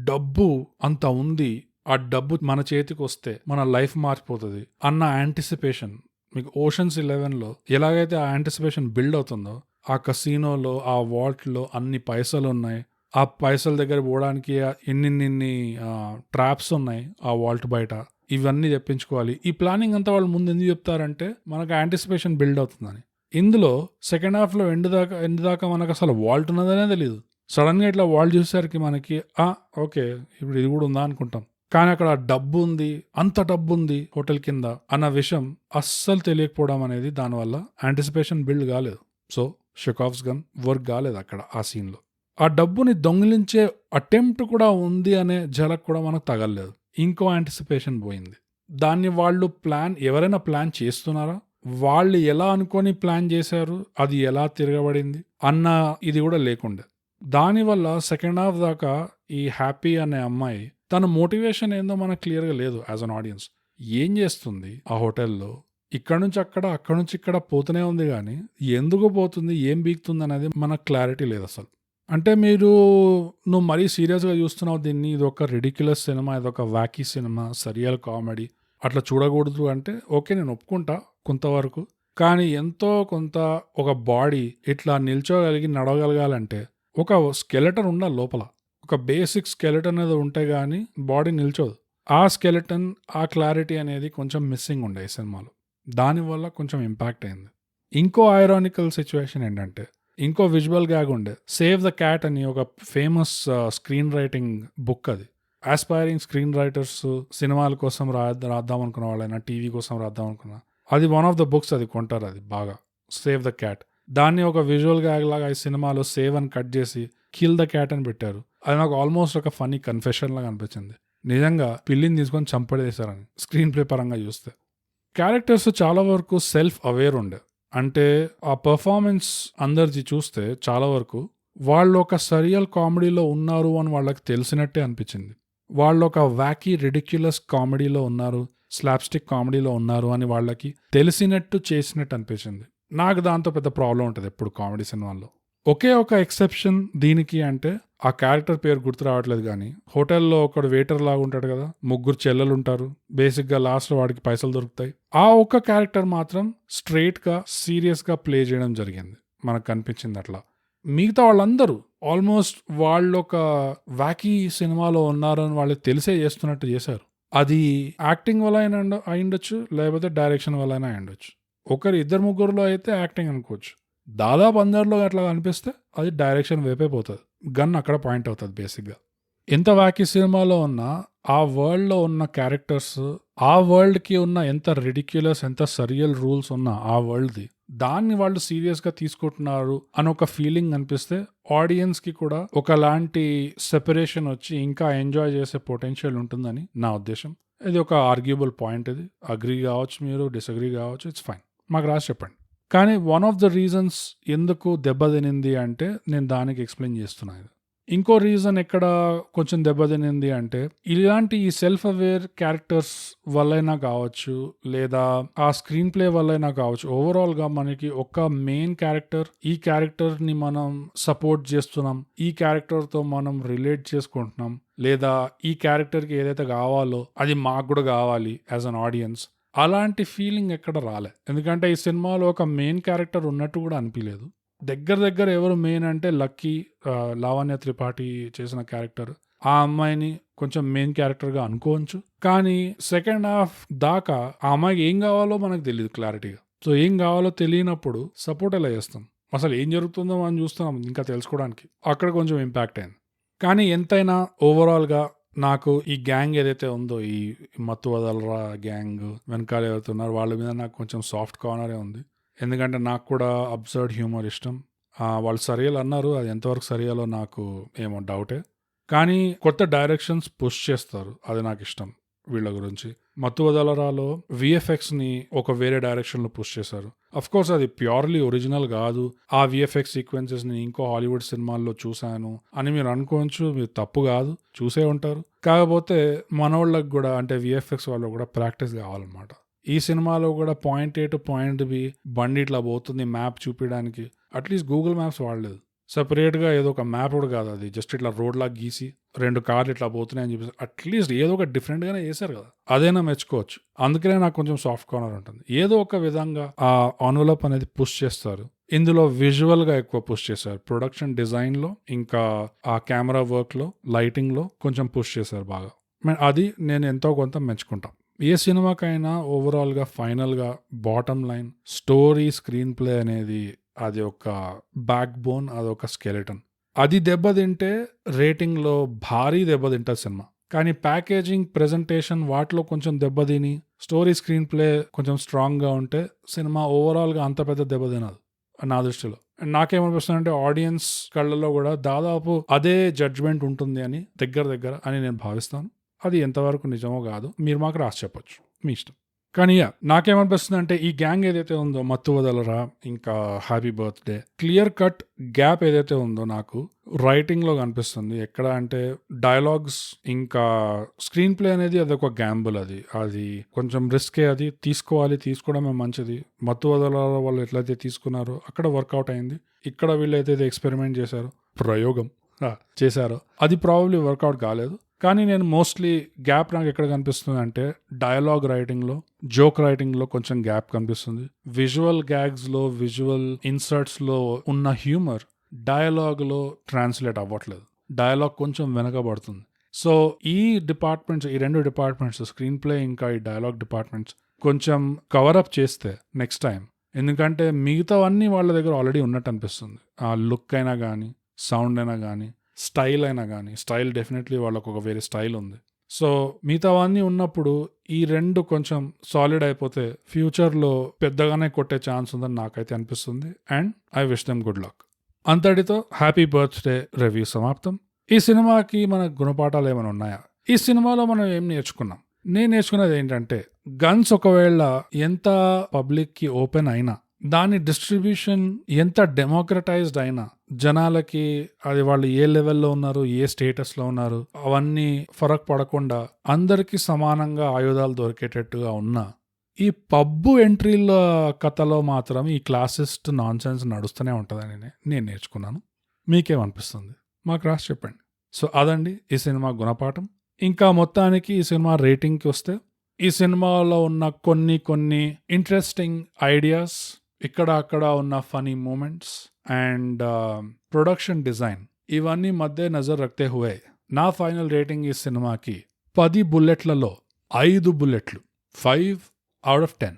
డబ్బు అంత ఉంది, ఆ డబ్బు మన చేతికి వస్తే మన లైఫ్ మారిపోతుంది అన్న యాంటిసిపేషన్ మీకు ఓషన్స్ 11లో ఎలాగైతే ఆ యాంటిసిపేషన్ బిల్డ్ అవుతుందో, ఆ కసినోలో ఆ వాల్ట్లో అన్ని పైసలు ఉన్నాయి, ఆ పైసల దగ్గర పోవడానికి ఎన్ని ట్రాప్స్ ఉన్నాయి ఆ వాల్ట్ బయట, ఇవన్నీ తెప్పించుకోవాలి. ఈ ప్లానింగ్ అంతా వాళ్ళు ముందు ఎందుకు చెప్తారంటే మనకు యాంటిసిపేషన్ బిల్డ్ అవుతుందని. ఇందులో సెకండ్ హాఫ్లో ఎండ్ దాకా మనకు అసలు వాల్ట్ ఉన్నదనే తెలియదు. సడన్గా ఇట్లా వాల్ట్ చూసేసరికి మనకి ఓకే ఇప్పుడు ఇది కూడా ఉందా అనుకుంటాం. కానీ అక్కడ డబ్బు ఉంది, అంత డబ్బు ఉంది హోటల్ కింద అన్న విషయం అస్సలు తెలియకపోవడం అనేది దానివల్ల యాంటిసిపేషన్ బిల్డ్ కాలేదు. సో చెకావ్స్ గన్ వర్క్ కాలేదు అక్కడ ఆ సీన్లో. ఆ డబ్బుని దొంగిలించే అటెంప్ట్ కూడా ఉంది అనే ఝలక్ కూడా మనకు తగలలేదు. ఇంకో యాంటిసిపేషన్ పోయింది. దాన్ని వాళ్ళు ఎవరైనా ప్లాన్ చేస్తున్నారా, వాళ్ళు ఎలా అనుకొని ప్లాన్ చేశారు, అది ఎలా తిరగబడింది అన్న ఇది కూడా లేకుండే. దానివల్ల సెకండ్ హాఫ్ దాకా ఈ హ్యాపీ అనే అమ్మాయి తన మోటివేషన్ ఏందో మనకు క్లియర్గా లేదు. యాజ్ అన్ ఆడియన్స్ ఏం చేస్తుంది ఆ హోటల్లో, ఇక్కడ నుంచి అక్కడ నుంచి ఇక్కడ పోతూనే ఉంది, కానీ ఎందుకు పోతుంది, ఏం బీగుతుంది అనేది మనకు క్లారిటీ లేదు అసలు. అంటే నువ్వు మరీ సీరియస్గా చూస్తున్నావు దీన్ని, ఇది ఒక రిడిక్యులస్ సినిమా, ఇది ఒక వాకీ సినిమా, సరియల్ కామెడీ, అట్లా చూడకూడదు అంటే ఓకే నేను ఒప్పుకుంటా కొంతవరకు. కానీ ఎంతో కొంత ఒక బాడీ ఇట్లా నిల్చోగలిగి నడవగలగాలంటే ఒక స్కెలెటన్ ఉండాలి లోపల. ఒక బేసిక్ స్కెలెటన్ అనేది ఉంటే కానీ బాడీ నిల్చోదు. ఆ స్కెలెటన్, ఆ క్లారిటీ అనేది కొంచెం మిస్సింగ్ ఉండే ఈ సినిమాలో. దానివల్ల కొంచెం ఇంపాక్ట్ అయింది. ఇంకో ఐరానికల్ సిచ్యువేషన్ ఏంటంటే, ఇంకో విజువల్ గ్యాగ్ ఉండే. సేవ్ ద క్యాట్ అని ఒక ఫేమస్ స్క్రీన్ రైటింగ్ బుక్. అది ఆస్పైరింగ్ స్క్రీన్ రైటర్స్ సినిమాల కోసం రాద్దాం అనుకున్న వాళ్ళైనా టీవీ కోసం రాద్దాం అనుకున్నా, అది వన్ ఆఫ్ ద బుక్స్. అది కొంటారు, అది బాగా. సేవ్ ద క్యాట్, దాన్ని ఒక విజువల్ గ్యాగ్ లాగా ఈ సినిమాలో సేవ్ అని కట్ చేసి కిల్ ద క్యాట్ అని పెట్టారు. అది నాకు ఆల్మోస్ట్ ఒక ఫన్నీ కన్ఫెషన్ లాగా అనిపించింది. నిజంగా పిల్లిని తీసుకొని చంపడేశారని స్క్రీన్ ప్లే పరంగా చూస్తే. క్యారెక్టర్స్ చాలా వరకు సెల్ఫ్ అవేర్ ఉండే. అంటే ఆ పర్ఫార్మెన్స్ అందరిది చూస్తే చాలా వరకు వాళ్ళు ఒక సరియల్ కామెడీలో ఉన్నారు అని వాళ్ళకి తెలిసినట్టే అనిపించింది. వాళ్ళు ఒక వాకీ రిడిక్యులస్ కామెడీలో ఉన్నారు, స్లాప్స్టిక్ కామెడీలో ఉన్నారు అని వాళ్ళకి తెలిసినట్టు చేసినట్టు అనిపించింది. నాకు దాంతో పెద్ద ప్రాబ్లం ఉంటుంది ఎప్పుడు కామెడీ సినిమాల్లో. ఒకే ఒక ఎక్సెప్షన్ దీనికి, అంటే ఆ క్యారెక్టర్ పేరు గుర్తు రావట్లేదు, కానీ హోటల్లో ఒకడు వెయిటర్ లాగా ఉంటాడు కదా, ముగ్గురు చెల్లెలు ఉంటారు, బేసిక్గా లాస్ట్లో వాడికి పైసలు దొరుకుతాయి. ఆ ఒక్క క్యారెక్టర్ మాత్రం స్ట్రైట్గా సీరియస్గా ప్లే చేయడం జరిగింది, మనకు కనిపించింది అట్లా. మిగతా వాళ్ళందరూ ఆల్మోస్ట్ వాళ్ళు ఒక వాకీ సినిమాలో ఉన్నారని వాళ్ళకి తెలిసే చేస్తున్నట్టు చేశారు. అది యాక్టింగ్ వల్ల అయినా అయ్యుండొచ్చు, లేకపోతే డైరెక్షన్ వల్ల అయినా అయ్యుండొచ్చు. ఇద్దరు ముగ్గురులో అయితే యాక్టింగ్ అనుకోవచ్చు. దాదాపు అందరిలో అట్లా అనిపిస్తే అది డైరెక్షన్ వైపే పోతుంది, గన్ అక్కడ పాయింట్ అవుతుంది బేసిక్గా. ఎంత వాకీ సినిమాలో ఉన్నా ఆ వరల్డ్లో ఉన్న క్యారెక్టర్స్, ఆ వరల్డ్కి ఉన్న ఎంత రిడిక్యులస్, ఎంత సరియల్ రూల్స్ ఉన్న ఆ వరల్డ్ది, దాన్ని వాళ్ళు సీరియస్గా తీసుకుంటున్నారు అని ఒక ఫీలింగ్ అనిపిస్తే ఆడియన్స్కి కూడా ఒకలాంటి సెపరేషన్ వచ్చి ఇంకా ఎంజాయ్ చేసే పొటెన్షియల్ ఉంటుందని నా ఉద్దేశం. ఇది ఒక ఆర్గ్యూబుల్ పాయింట్. ఇది అగ్రీ కావచ్చు, మీరు డిసగ్రీ కావచ్చు, ఇట్స్ ఫైన్, మాకు రాసి చెప్పండి. కానీ వన్ ఆఫ్ ద రీజన్స్ ఎందుకు దెబ్బతినింది అంటే నేను దానికి ఎక్స్ప్లెయిన్ చేస్తున్నాను. ఇంకో రీజన్ ఎక్కడ కొంచెం దెబ్బతినింది అంటే ఇలాంటి ఈ సెల్ఫ్ అవేర్ క్యారెక్టర్స్ వల్లైనా కావచ్చు, లేదా ఆ స్క్రీన్ ప్లే వల్లైనా కావచ్చు, ఓవరాల్ గా మనకి ఒక మెయిన్ క్యారెక్టర్, ఈ క్యారెక్టర్ ని మనం సపోర్ట్ చేస్తున్నాం, ఈ క్యారెక్టర్ తో మనం రిలేట్ చేసుకుంటున్నాం, లేదా ఈ క్యారెక్టర్ కి ఏదైతే కావాలో అది మాకు కూడా కావాలి యాజ్ అన్ ఆడియన్స్, అలాంటి ఫీలింగ్ ఎక్కడ రాలే. ఎందుకంటే ఈ సినిమాలో ఒక మెయిన్ క్యారెక్టర్ ఉన్నట్టు కూడా అనిపించలేదు. దగ్గర ఎవరు మెయిన్ అంటే లక్కీ, లావణ్య త్రిపాఠి చేసిన క్యారెక్టర్, ఆ అమ్మాయిని కొంచెం మెయిన్ క్యారెక్టర్ గా అనుకోవచ్చు. కానీ సెకండ్ హాఫ్ దాకా ఆ అమ్మాయికి ఏం కావాలో మనకు తెలియదు క్లారిటీగా. సో ఏం కావాలో తెలియనప్పుడు సపోర్ట్ ఎలా చేస్తాం? అసలు ఏం జరుగుతుందో మనం చూస్తున్నాం ఇంకా తెలుసుకోవడానికి. అక్కడ కొంచెం ఇంపాక్ట్ అయింది. కానీ ఎంతైనా ఓవరాల్ గా నాకు ఈ గ్యాంగ్ ఏదైతే ఉందో, ఈ మత్తు వదలరా గ్యాంగ్ వెనకాల ఎవరైతే ఉన్నారో వాళ్ళ మీద నాకు కొంచెం సాఫ్ట్ కార్నరే ఉంది. ఎందుకంటే నాకు కూడా అబ్సర్డ్ హ్యూమర్ ఇష్టం. వాళ్ళు సరియల్ అన్నారు, అది ఎంతవరకు సరియాలో నాకు ఏమో డౌటే. కానీ కొత్త డైరెక్షన్స్ పుష్ చేస్తారు, అది నాకు ఇష్టం వీళ్ళ గురించి. మత్తు వదలరాలో విఎఫ్ఎక్స్ ని ఒక వేరే డైరెక్షన్ లో పుష్ చేశారు. అఫ్ కోర్స్ అది ప్యూర్లీ ఒరిజినల్ కాదు, ఆ విఎఫ్ఎక్స్ సీక్వెన్సెస్ ని ఇంకో హాలీవుడ్ సినిమాల్లో చూశాను అని మీరు అనుకోవచ్చు. మీరు తప్పు కాదు, చూసే ఉంటారు. కాకపోతే మనోళ్ళకి కూడా అంటే విఎఫ్ఎక్స్ వాళ్ళు కూడా ప్రాక్టీస్ కావాలన్నమాట. ఈ సినిమాలో కూడా point A to point B బండి ఇట్లా పోతుంది మ్యాప్ చూపించడానికి అట్లీస్ట్ గూగుల్ మ్యాప్స్ వాడలేదు. సపరేట్గా ఏదో ఒక మ్యాప్ కూడా కాదు, అది జస్ట్ ఇట్లా రోడ్ లాగా గీసి 2 కార్లు ఇట్లా పోతున్నాయని చెప్పేసి అట్లీస్ట్ ఏదో ఒక డిఫరెంట్గానే చేశారు కదా, అదైనా మెచ్చుకోవచ్చు. అందుకనే నాకు కొంచెం సాఫ్ట్ కార్నర్ ఉంటుంది. ఏదో ఒక విధంగా ఆ ఎన్వలప్ అనేది పుష్ చేస్తారు. ఇందులో విజువల్ గా ఎక్కువ పుష్ చేశారు, ప్రొడక్షన్ డిజైన్ లో ఇంకా ఆ కెమెరా వర్క్ లో, లైటింగ్ లో కొంచెం పుష్ చేశారు బాగా. అది నేను ఎంతో కొంత మెచ్చుకుంటాను. ఏ సినిమాకైనా ఓవరాల్ గా ఫైనల్ గా bottom line story, screen play అనేది అది ఒక బ్యాక్ బోన్, అది ఒక స్కెలిటన్. అది దెబ్బతింటే రేటింగ్ లో భారీ దెబ్బతింటుంది సినిమా. కానీ ప్యాకేజింగ్, ప్రెజెంటేషన్ వాటిలో కొంచెం దెబ్బతిని స్టోరీ, స్క్రీన్ ప్లే కొంచెం స్ట్రాంగ్ గా ఉంటే సినిమా ఓవరాల్ గా అంత పెద్ద దెబ్బతినదు నా దృష్టిలో. నాకేమనిపిస్తుంది అంటే ఆడియన్స్ కళ్ళలో కూడా దాదాపు అదే జడ్జ్మెంట్ ఉంటుంది అని దగ్గర అని నేను భావిస్తాను. అది ఎంతవరకు నిజమో కాదు, మీరు మాకు రాసి చెప్పొచ్చు, మీ ఇష్టం. కానీ నాకేమనిపిస్తుంది అంటే ఈ గ్యాంగ్ ఏదైతే ఉందో, మత్తు వదలరా ఇంకా happy birthday, clear cut gap ఏదైతే ఉందో నాకు రైటింగ్ లో కనిపిస్తుంది. ఎక్కడ అంటే డైలాగ్స్ ఇంకా స్క్రీన్ ప్లే అనేది అది ఒక గ్యాంబుల్, అది కొంచెం రిస్కే, అది తీసుకోవడమే మంచిది. మత్తు వదలరా వాళ్ళు ఎట్లయితే తీసుకున్నారో అక్కడ వర్కౌట్ అయింది. ఇక్కడ వీళ్ళు అయితే ఎక్స్పెరిమెంట్ చేశారు, ప్రయోగం చేశారో అది ప్రాబబ్లీ వర్కౌట్ కాలేదు. కానీ నేను మోస్ట్లీ గ్యాప్ నాకు ఎక్కడ కనిపిస్తుంది అంటే డైలాగ్ రైటింగ్ లో, జోక్ రైటింగ్ లో కొంచెం గ్యాప్ కనిపిస్తుంది. విజువల్ గ్యాగ్స్ లో, విజువల్ ఇన్సర్ట్స్ లో ఉన్న హ్యూమర్ డైలాగ్ లో ట్రాన్స్లేట్ అవ్వట్లేదు, డైలాగ్ కొంచెం వెనకబడుతుంది. సో ఈ డిపార్ట్మెంట్స్, ఈ 2 డిపార్ట్మెంట్స్, స్క్రీన్ ప్లే ఇంకా ఈ డైలాగ్ డిపార్ట్మెంట్స్ కొంచెం కవరప్ చేస్తే నెక్స్ట్ టైం, ఎందుకంటే మిగతావన్నీ వాళ్ళ దగ్గర ఆల్రెడీ ఉన్నట్టు అనిపిస్తుంది. ఆ లుక్ అయినా కానీ, సౌండ్ అయినా కానీ, స్టైల్ అయినా కానీ, స్టైల్ డెఫినెట్లీ వాళ్ళకు ఒక వేరే స్టైల్ ఉంది. సో మిగతావన్నీ ఉన్నప్పుడు ఈ 2 కొంచెం సాలిడ్ అయిపోతే ఫ్యూచర్లో పెద్దగానే కొట్టే ఛాన్స్ ఉందని నాకైతే అనిపిస్తుంది. And I wish them good luck. అంతటితో హ్యాపీ బర్త్డే రివ్యూ సమాప్తం. ఈ సినిమాకి మన గుణపాఠాలు ఏమైనా ఉన్నాయా? ఈ సినిమాలో మనం ఏం నేర్చుకున్నాం? నేను నేర్చుకున్నది ఏంటంటే గన్స్ ఒకవేళ ఎంత పబ్లిక్ కి ఓపెన్ అయినా, దాని డిస్ట్రిబ్యూషన్ ఎంత డెమోక్రటైజ్డ్ అయినా, జనాలకి అది వాళ్ళు ఏ లెవెల్లో ఉన్నారు, ఏ స్టేటస్ లో ఉన్నారు, అవన్నీ ఫరక్ పడకుండా అందరికీ సమానంగా ఆయుధాలు దొరికేటట్టుగా ఉన్నా, ఈ పబ్బు ఎంట్రీల కథలో మాత్రం ఈ క్లాసిస్ట్ నాన్ సెన్స్ నడుస్తూనే ఉంటుందని నేను నేర్చుకున్నాను. మీకేమనిపిస్తుంది? మాకు రాసి చెప్పండి. సో అదండి ఈ సినిమా గుణపాఠం. ఇంకా మొత్తానికి ఈ సినిమా రేటింగ్కి వస్తే, ఈ సినిమాలో ఉన్న కొన్ని ఇంట్రెస్టింగ్ ఐడియాస్, ఇక్కడ అక్కడ ఉన్న funny moments and production design, ఇవన్నీ మధ్య నజర్ రఖతే హువే నా ఫైనల్ రేటింగ్ ఈ సినిమాకి 10 బుల్లెట్లలో 5 బుల్లెట్లు, 5/10.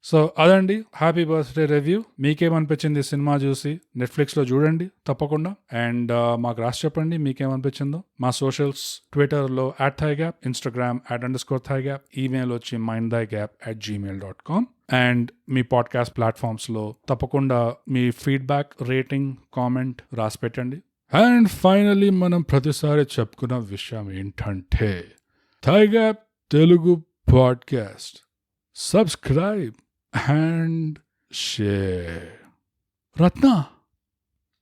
సో అదండి హ్యాపీ బర్త్డే రివ్యూ. మీకేమనిపించింది ఈ సినిమా చూసి? నెట్ఫ్లిక్స్లో చూడండి తప్పకుండా. అండ్ మాకు రాసి చెప్పండి మీకేమనిపించిందో. మా సోషల్స్, ట్విట్టర్లో @thigap, ఇన్స్టాగ్రామ్ @_thigap, ఈమెయిల్ వచ్చి mindthigap@gmail.com. అండ్ మీ పాడ్కాస్ట్ ప్లాట్ఫామ్స్లో తప్పకుండా మీ ఫీడ్బ్యాక్, రేటింగ్, కామెంట్ రాసి పెట్టండి. అండ్ ఫైనలీ మనం ప్రతిసారి చెప్పుకున్న విషయం ఏంటంటే thai gap Telugu podcast subscribe and share. Ratna,